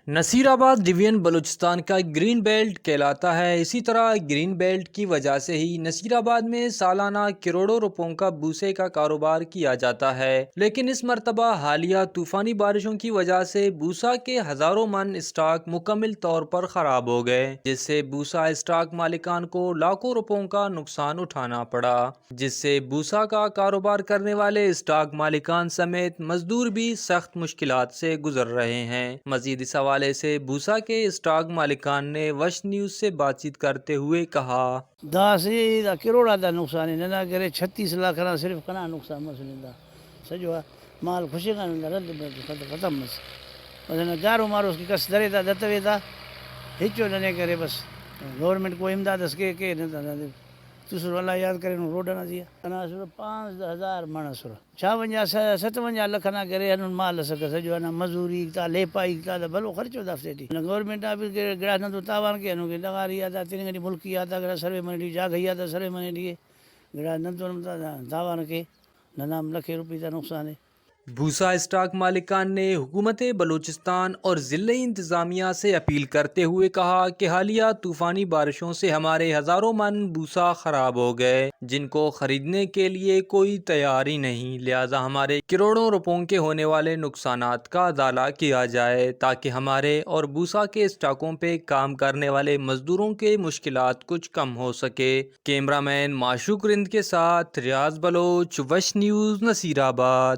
نصیر آباد ڈویژن بلوچستان کا green belt کہلاتا ہے۔ اسی طرح گرین بیلٹ کی وجہ سے ہی نصیر آباد میں سالانہ کروڑوں روپوں کا بوسے کا کاروبار کیا جاتا ہے، لیکن اس مرتبہ حالیہ طوفانی بارشوں کی وجہ سے بوسا کے ہزاروں من اسٹاک مکمل طور پر خراب ہو گئے، جس سے بوسا اسٹاک مالکان کو لاکھوں روپوں کا نقصان اٹھانا پڑا، جس سے بوسا کا کاروبار کرنے والے اسٹاک مالکان سمیت مزدور بھی سخت مشکلات سے گزر رہے ہیں۔ مزید اس حوالے سے بوسا کے اسٹاک مالکان نے وش نیوز سے بات چیت کرتے ہوئے کہا: 10 کروڑ دا نقصان ہے نہ کرے 36 لاکھ نہ صرف کنا نقصان مسئلہ دا سجوا مال خوشی کا رد ختم بس گارو مارو اس کی کس درے دا دتوے دا ہچو نہ کرے بس گورنمنٹ کو امداد اس کے دوسرا اللہ یاد کرے روڈ نہ دیا انا 5000 مانسر 56-57 لکھ نہ کرے ان مال سک سجو نہ مزوری تا لے پائی تا بلو خرچو دفتے تھی گورنمنٹ اب گڑا نہ تو تاوان کے انو کے لگاری آتا تین گڑی ملکی آتا گڑا سروے منی جا گئی آتا سروے منی لیے گڑا نہ تو تاوان کے نہ نام لکھ روپے کا نقصان ہے۔ بوسا اسٹاک مالکان نے حکومت بلوچستان اور ضلعی انتظامیہ سے اپیل کرتے ہوئے کہا کہ حالیہ طوفانی بارشوں سے ہمارے ہزاروں من بوسا خراب ہو گئے، جن کو خریدنے کے لیے کوئی تیاری نہیں، لہذا ہمارے کروڑوں روپوں کے ہونے والے نقصانات کا ازالہ کیا جائے تاکہ ہمارے اور بوسا کے اسٹاکوں پہ کام کرنے والے مزدوروں کے مشکلات کچھ کم ہو سکے۔ کیمرہ مین معشوق رند کے ساتھ ریاض بلوچ، وش نیوز، نصیر آباد۔